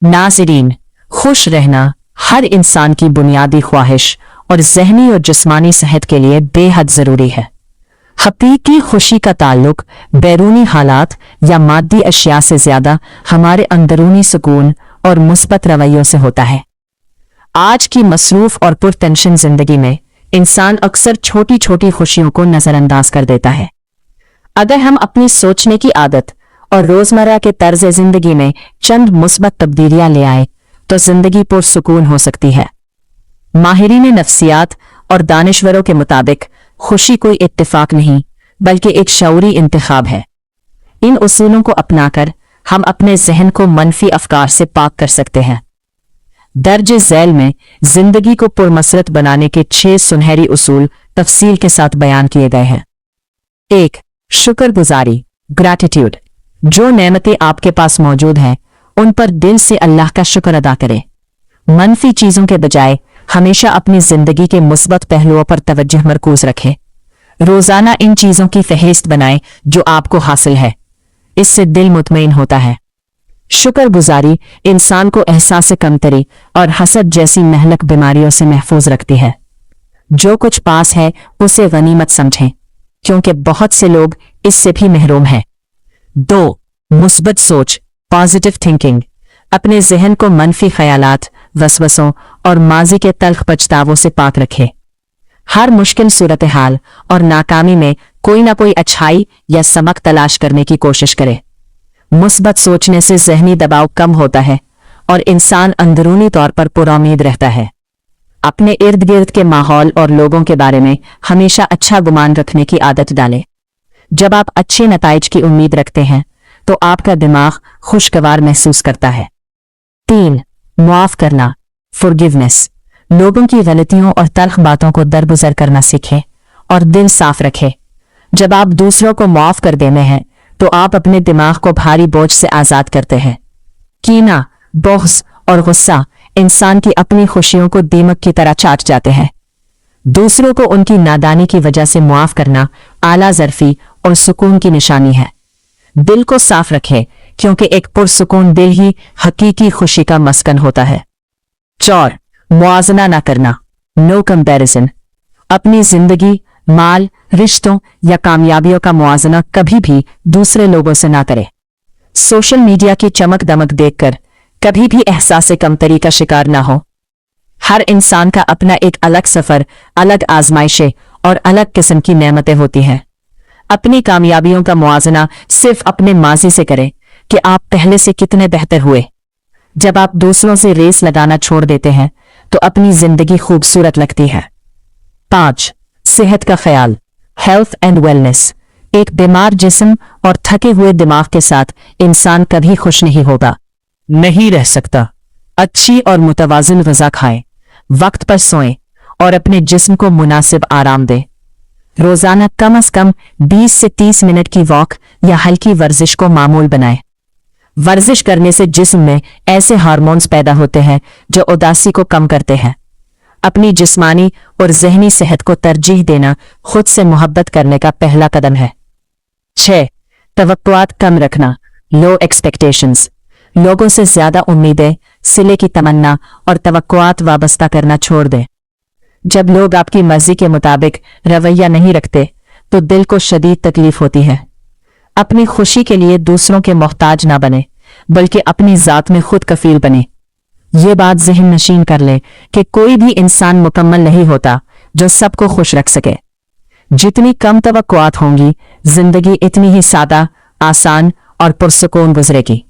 नाज़रीन, खुश रहना हर इंसान की बुनियादी ख्वाहिश और ज़हनी और जिस्मानी सेहत के लिए बेहद ज़रूरी है। हकीकी खुशी का ताल्लुक बैरूनी हालात या मादी अशिया से ज़्यादा हमारे अंदरूनी सुकून और मुस्बत रवैयों से होता है। आज की मसरूफ़ और पुरटेंशन ज़िंदगी में इंसान अक्सर छोटी छोटी खुशियों को नज़रअंदाज कर देता है। अगर हम अपनी सोचने की आदत और रोज़मर्रा के तर्ज ज़िंदगी में चंद मुस्बत तब्दीलियां ले आए तो ज़िंदगी पुरसुकून हो सकती है। माहिरीन नफ्सियात और दानिश्वरों के मुताबिक खुशी कोई इत्तेफाक नहीं बल्कि एक शऊरी इंतखाब है। इन उसूलों को अपनाकर हम अपने जहन को मनफी अफकार से पाक कर सकते हैं। दर्ज झैल में जिंदगी को पुरमसरत बनाने के 6 सुनहरी उसूल तफसील के साथ बयान किए गए हैं। 1. शुक्रगुजारी, ग्रैटिट्यूड। जो नेमतें आपके पास मौजूद हैं उन पर दिल से अल्लाह का शुक्र अदा करें। मनफी चीजों के बजाय हमेशा अपनी जिंदगी के मुस्बत पहलुओं पर तवज्जो मरकूज रखें। रोजाना इन चीजों की फहरिस्त बनाएं जो आपको हासिल है। इससे दिल मुतमईन होता है। शुक्रगुजारी इंसान को एहसास कमतरी और हसद जैसी महलक बीमारियों से महफूज रखती है। जो कुछ पास है उसे गनीमत समझें, क्योंकि बहुत से लोग इससे भी महरूम हैं। 2. मुस्बत सोच, पॉजिटिव थिंकिंग। अपने जहन को मनफी ख्यालात, वसवसों और माजी के तल्ख पछतावों से पाक रखें। हर मुश्किल सूरत हाल और नाकामी में कोई ना कोई अच्छाई या समक तलाश करने की कोशिश करें। मुस्बत सोचने से जहनी दबाव कम होता है और इंसान अंदरूनी तौर पर पुरुम्मीद रहता है। अपने इर्द गिर्द के माहौल और लोगों के बारे में हमेशा अच्छा गुमान रखने की आदत डालें। जब आप अच्छे नताइज की उम्मीद रखते हैं तो आपका दिमाग खुशगवार महसूस करता है। 3. मुआफ करना, फॉरगिवनेस। लोगों की गलतियों और तल्ख बातों को दरगुजर करना सीखें और दिल साफ रखें। जब आप दूसरों को मुआफ कर देते हैं तो आप अपने दिमाग को भारी बोझ से आजाद करते हैं। कीना, बोझ और गुस्सा इंसान की अपनी खुशियों को दीमक की तरह चाट जाते हैं। दूसरों को उनकी नादानी की वजह से मुआफ करना आला ज़र्फी और सुकून की निशानी है। दिल को साफ रखें, क्योंकि एक पुरसुकून दिल ही हकीकी खुशी का मस्कन होता है। 4. मुआजना ना करना, नो कंपैरिजन। अपनी जिंदगी, माल, रिश्तों या कामयाबियों का मुआजना कभी भी दूसरे लोगों से ना करें। सोशल मीडिया की चमक दमक देखकर कभी भी एहसास कमतरी का शिकार ना हो। हर इंसान का अपना एक अलग सफर, अलग आजमाइशें और अलग किस्म की नेमतें होती हैं। अपनी कामयाबियों का मुआजना सिर्फ अपने माजी से करें कि आप पहले से कितने बेहतर हुए। जब आप दूसरों से रेस लगाना छोड़ देते हैं तो अपनी जिंदगी खूबसूरत लगती है। 5. सेहत का ख्याल, हेल्थ एंड वेलनेस। एक बीमार जिस्म और थके हुए दिमाग के साथ इंसान कभी खुश नहीं होगा, नहीं रह सकता। अच्छी और मुतवाज़िन ग़िज़ा खाएं, वक्त पर सोएं और अपने जिस्म को मुनासिब आराम दें। रोजाना कम से कम 20 से 30 मिनट की वॉक या हल्की वर्जिश को मामूल बनाएं। वर्जिश करने से जिस्म में ऐसे हार्मोन्स पैदा होते हैं जो उदासी को कम करते हैं। अपनी जिस्मानी और जहनी सेहत को तरजीह देना खुद से मोहब्बत करने का पहला कदम है। 6. तवक्कुआत कम रखना, लो एक्सपेक्टेशंस। लोगों से ज्यादा उम्मीदें, सिले की तमन्ना और तवक्कुआत वाबस्ता करना छोड़ दें। जब लोग आपकी मर्जी के मुताबिक रवैया नहीं रखते तो दिल को शदीद तकलीफ होती है। अपनी खुशी के लिए दूसरों के मोहताज ना बने, बल्कि अपनी जात में खुद कफील बने। ये बात ज़हन नशीन कर ले कि कोई भी इंसान मुकम्मल नहीं होता जो सबको खुश रख सके। जितनी कम तवक्कुआत होंगी, जिंदगी इतनी ही सादा, आसान और पुरसुकून गुजरेगी।